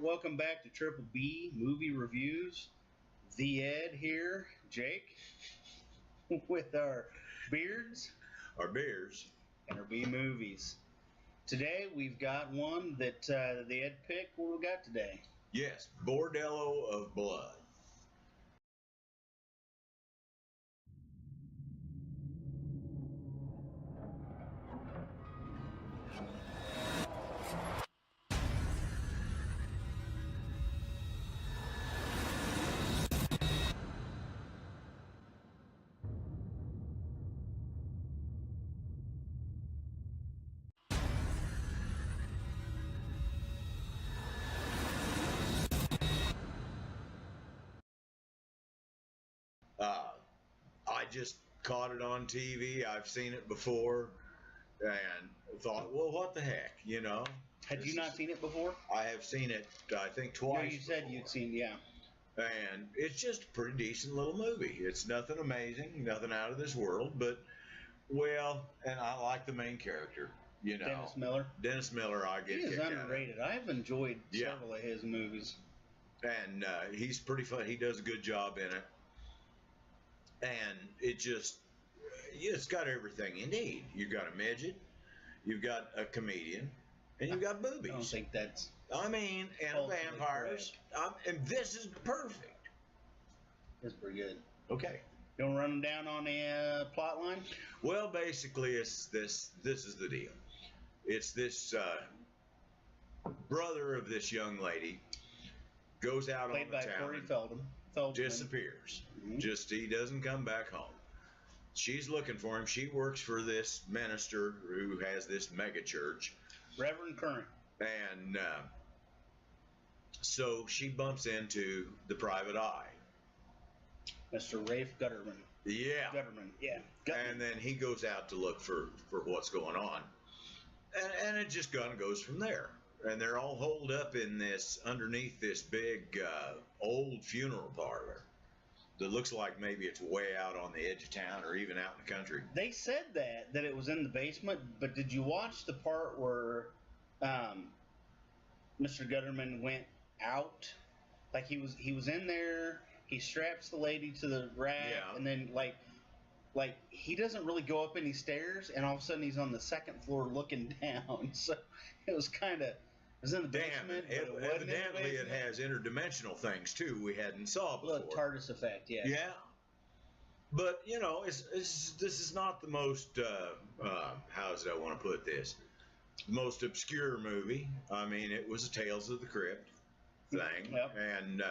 Welcome back to Triple B Movie Reviews. The Ed here, Jake, with our beards, our beers, and our B movies. Today we've got one that the Ed picked. What we got today? Yes, Bordello of Blood. I just caught it on TV. I've seen it before and thought, well, what the heck, you know? Had you not seen it before? I have seen it, I think, twice. No, you said you'd seen, yeah. And it's just a pretty decent little movie. It's nothing amazing, nothing out of this world, but, well, and I like the main character, you know. Dennis Miller. Dennis Miller, I get He is kicked out of. underrated. I've enjoyed several of his movies. And he's pretty fun. He does a good job in it. And it's got everything you need. You've got a midget, you've got a comedian, and you've got boobies. I don't think that's... and vampires. And this is perfect. That's pretty good. Okay. You want to run them down on the plot line? Well, basically, it's this. This is the deal. It's this brother of this young lady goes out Played on the by town. Corey Feldman. Disappears. Mm-hmm. He doesn't come back home. She's looking for him. She works for this minister who has this mega church. Reverend Current. And so she bumps into the private eye. Mr. Rafe Gutterman. Yeah. Gutterman. And then he goes out to look for what's going on. And it just kind of goes from there. And they're all holed up in underneath this big old funeral parlor that looks like maybe it's way out on the edge of town or even out in the country. They said that it was in the basement, but did you watch the part where Mr. Gutterman went out? Like he was in there, he straps the lady to the rack, and then like he doesn't really go up any stairs, and all of a sudden he's on the second floor looking down. So it was kind of... It was in the basement. Evidently, it has interdimensional things too we hadn't saw before. A TARDIS effect, yeah. Yeah, but you know, this is not the most how does I want to put this? Most obscure movie. I mean, it was a Tales of the Crypt thing, and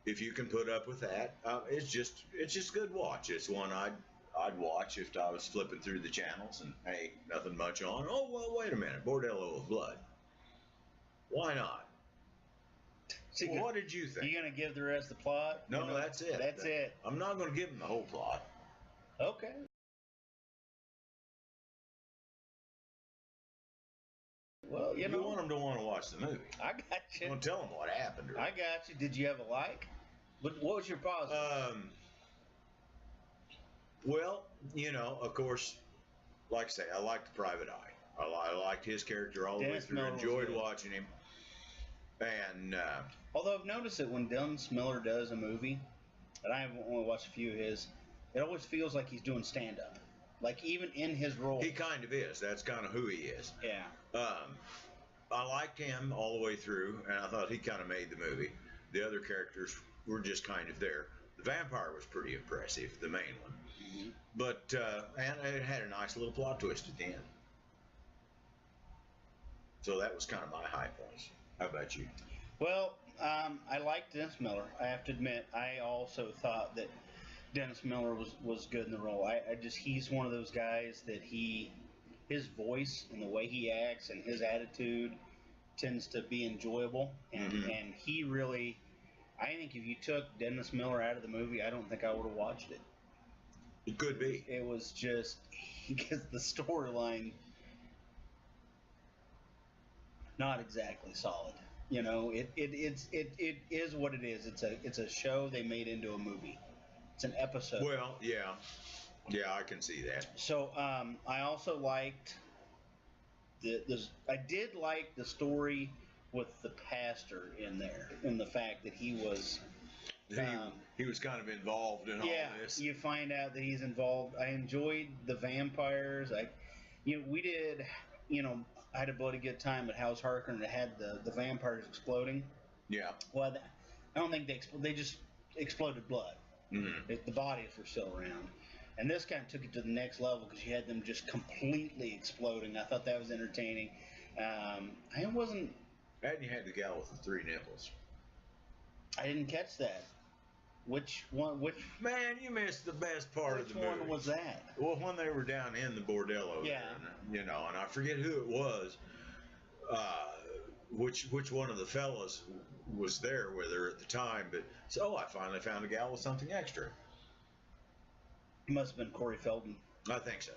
if you can put up with that, it's just good watch. It's one I'd watch if I was flipping through the channels and hey, nothing much on. Oh well, wait a minute, Bordello of Blood. Why not? Well, what did you think? You gonna give the rest of the plot? No, that's it. That's it. I'm not gonna give him the whole plot. Okay. Well, you want them to want to watch the movie. I got you. I'm gonna tell them what happened. I got you. Did you have a like? What was your positive? Well, you know, of course, like I say, I like the Private Eye. I liked his character all the way through. Enjoyed watching him. And although I've noticed that when Dennis Miller does a movie, and I have only watched a few of his, it always feels like he's doing stand-up. Like even in his role, he kind of is. That's kind of who he is. Yeah. I liked him all the way through, and I thought he kind of made the movie. The other characters were just kind of there. The vampire was pretty impressive, the main one. Mm-hmm. But and it had a nice little plot twist at the end. So that was kind of my high points. How about you? Well, I liked Dennis Miller. I have to admit, I also thought that Dennis Miller was good in the role. He's one of those guys that his voice and the way he acts and his attitude tends to be enjoyable. And, and he really, I think if you took Dennis Miller out of the movie, I don't think I would have watched it. It could be. It was just, because the storyline, not exactly solid. You know, it is what it is. It's a show they made into a movie. It's an episode. Well, yeah, I can see that. So I also liked I did like the story with the pastor in there, and the fact that he was. He was kind of involved in all this. You find out that he's involved. I enjoyed the vampires. We did. I had a bloody good time at House Harker, and it had the vampires exploding. Yeah. Well, I don't think they just exploded blood. Mm-hmm. The bodies were still around. And this kind of took it to the next level because you had them just completely exploding. I thought that was entertaining. I wasn't. And you had the gal with the 3 nipples. I didn't catch that. Which one? Man, you missed the best part of the movie. Which one was that? Well, when they were down in the Bordello, yeah, and I forget who it was. Which one of the fellas was there with her at the time? But I finally found a gal with something extra. It must have been Corey Feldman. I think so.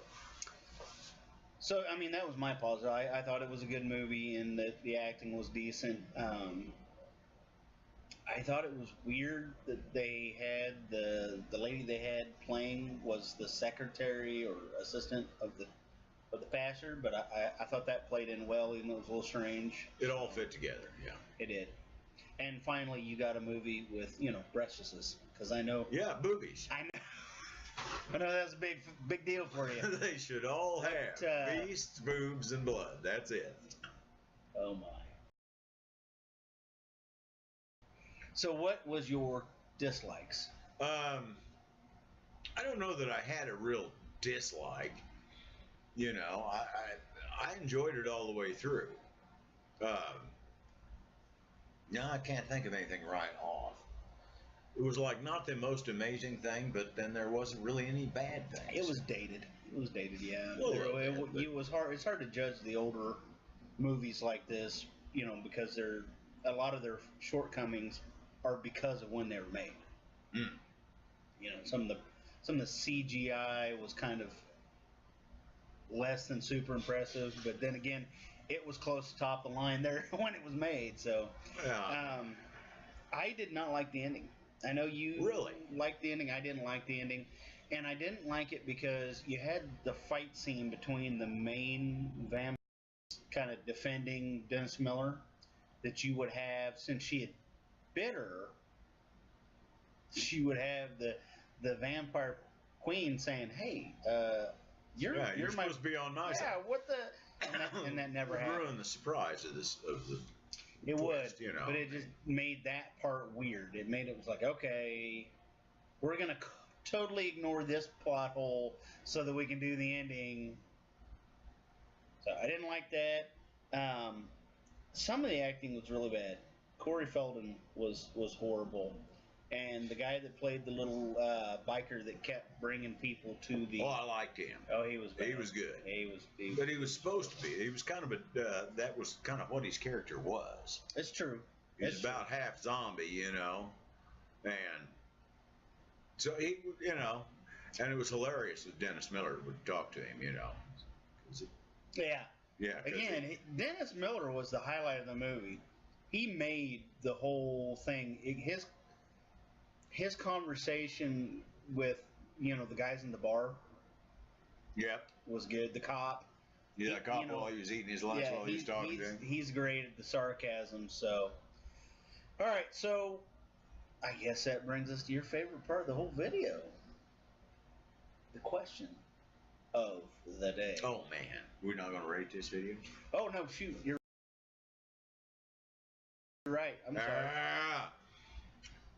So, that was my positive. I thought it was a good movie and that the acting was decent. I thought it was weird that they had the lady they had playing was the secretary or assistant of the pastor, but I thought that played in well, even though it was a little strange. It all fit together, yeah. It did. And finally, you got a movie with breastises, because I know. Yeah, boobies. I know that's a big deal for you. They should all have beasts, boobs, and blood. That's it. Oh my. So what was your dislikes? I don't know that I had a real dislike. I enjoyed it all the way through. Now I can't think of anything right off. It was like not the most amazing thing, but then there wasn't really any bad things. It was dated. Yeah. Well, it was hard. It's hard to judge the older movies like this, because a lot of their shortcomings are because of when they were made. Mm. Some of the CGI was kind of less than super impressive, but then again, it was close to top of the line there when it was made. So, I did not like the ending. I know you really liked the ending. I didn't like the ending, and I didn't like it because you had the fight scene between the main vampire kind of defending Dennis Miller that you would have since she had bit her. She would have the vampire queen saying, "Hey, you're supposed to be on my side." Yeah, what the? And that never happened. Ruin the surprise of the. It twist, would, but it just made that part weird. It was like, okay, we're gonna totally ignore this plot hole so that we can do the ending. So I didn't like that. Some of the acting was really bad. Corey Feldman was horrible, and the guy that played the little biker that kept bringing people to the. Oh, I liked him. Oh, he was bad. He was good. But he was supposed to be. He was kind of that was kind of what his character was. It's true. He's about half zombie, and so he, and it was hilarious that Dennis Miller would talk to him, Yeah. Yeah. Again, Dennis Miller was the highlight of the movie. He made the whole thing. His conversation with the guys in the bar. Yep. Was good. The cop. Yeah, the cop while he was eating his lunch while he was talking to him. He's great at the sarcasm. So, all right. So, I guess that brings us to your favorite part of the whole video. The question of the day. Oh man, we're not going to rate this video. Oh no, shoot, you're right. I'm sorry.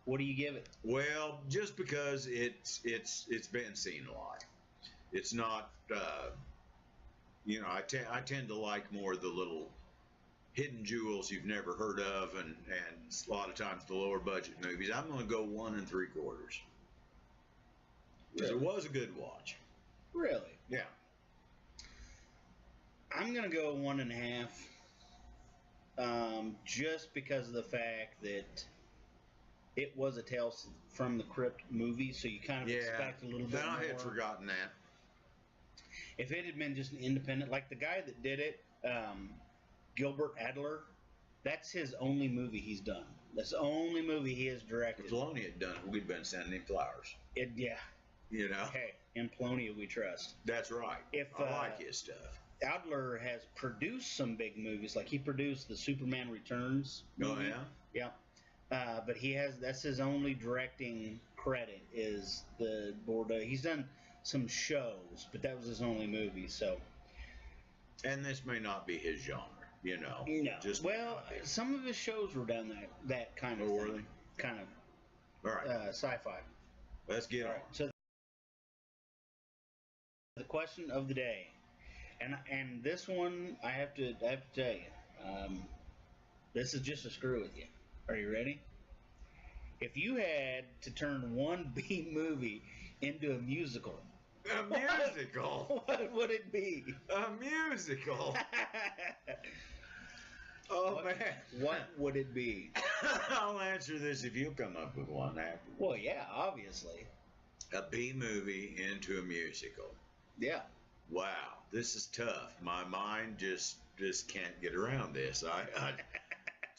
What do you give it? Well, just because it's been seen a lot. It's not. I tend to like more the little hidden jewels you've never heard of, and a lot of times the lower budget movies. I'm going to go 1 3/4. Because it was a good watch. Really? Yeah. I'm going to go 1.5. Just because of the fact that it was a Tales from the Crypt movie, so you kind of expect a little bit more. I had forgotten that. If it had been just an independent, like the guy that did it, Gilbert Adler, that's his only movie he's done. That's the only movie he has directed. If Filoni had done it, we'd been sending him flowers. Yeah. You know? Hey, in Polonia we trust. That's right. I like his stuff. Adler has produced some big movies. Like he produced the Superman Returns movie. Oh yeah. Yeah. But that's his only directing credit is the Bordello. He's done some shows, but that was his only movie. So. And this may not be his genre, you know. No. Just well, some of his shows were done that kind of thing. Really? Kind of. All right. Sci-fi. Let's get on. So the question of the day, and this one I have to tell you, this is just a screw with you. Are you ready? If you had to turn one B movie into a musical. A musical? What would it be? A musical? Oh, man. What would it be? I'll answer this if you come up with one after. Well, yeah, obviously. A B movie into a musical. Yeah. Wow, this is tough. My mind just can't get around this.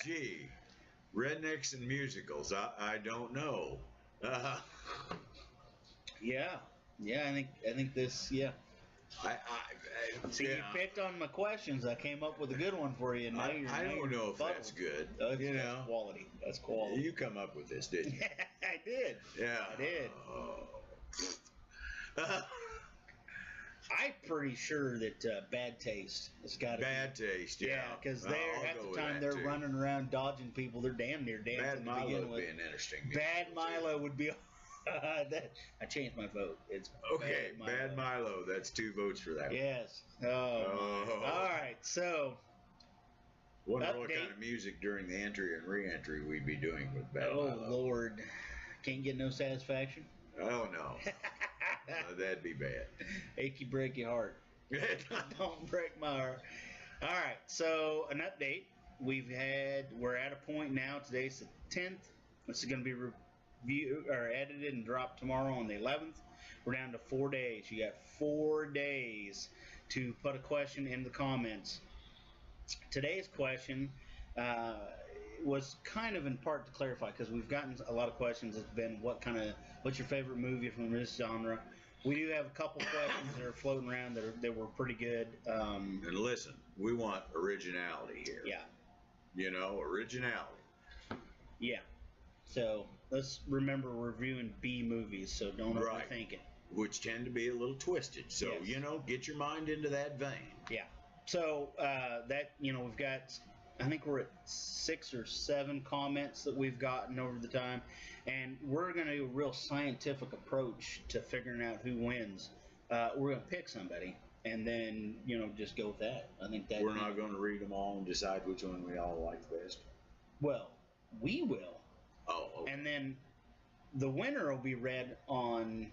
Gee, rednecks and musicals. I don't know. Yeah. Yeah, I think this. Yeah. See, yeah. you picked on my questions. I came up with a good one for you. And I don't know if that's good. That's know, quality. That's quality. You come up with this, didn't you? I did. Yeah, I did. I'm pretty sure that Bad Taste has got Bad Taste. Yeah, because they're half the time they're running around dodging people. They're damn near dancing. Bad Milo would be an interesting. Bad Milo would be. I changed my vote. It's okay. Bad Milo. That's 2 votes for that. Yes. Oh. All right. So. Wonder what kind of music during the entry and re-entry we'd be doing with Bad Milo. Oh Lord, can't get no satisfaction. Oh no. That'd be bad. Achy breaky heart. Don't break my heart. All right. So an update. We're at a point now. Today's the 10th. This is going to be edited and dropped tomorrow on the 11th. We're down to 4 days. You got 4 days to put a question in the comments. Today's question was kind of in part to clarify, because we've gotten a lot of questions. It's been what's your favorite movie from this genre? We do have a couple questions that are floating around that were pretty good. And listen, we want originality here. Yeah. You know, originality. Yeah. So let's remember we're reviewing B movies, so don't overthink it. Which tend to be a little twisted. So, yes. Get your mind into that vein. Yeah. So we've got, I think we're at 6 or 7 comments that we've gotten over the time, and we're going to do a real scientific approach to figuring out who wins. We're going to pick somebody, and then just go with that. I think that we're not going to read them all and decide which one we all like best. Well, we will. Oh. Okay. And then the winner will be read on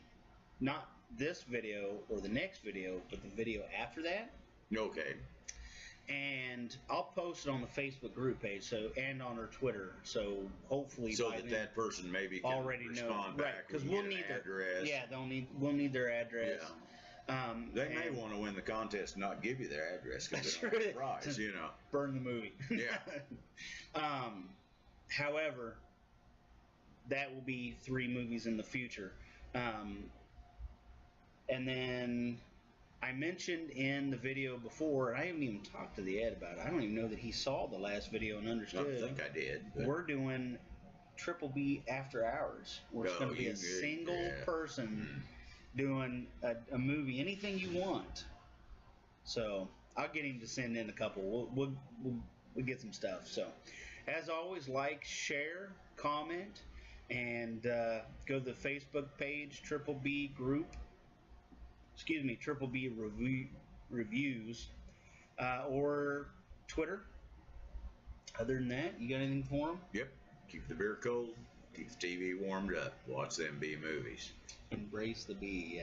not this video or the next video, but the video after that. Okay. And I'll post it on the Facebook group page, and on our Twitter. So hopefully, that person maybe can already respond know, back, right? Because we'll need their address. Yeah, we'll need their address. Yeah. They may want to win the contest and not give you their address because they're not a prize, Burn the movie. Yeah. However, that will be 3 movies in the future. And then I mentioned in the video before, and I haven't even talked to the Ed about it. I don't even know that he saw the last video and understood. I think I did. We're doing Triple B After Hours. We're going to be a single person doing a movie, anything you want. So I'll get him to send in a couple. We'll get some stuff. So as always, like, share, comment, and go to the Facebook page, Triple B Group. Triple B Reviews, or Twitter. Other than that, you got anything for them? Yep. Keep the beer cold. Keep the TV warmed up. Watch them B movies. Embrace the B.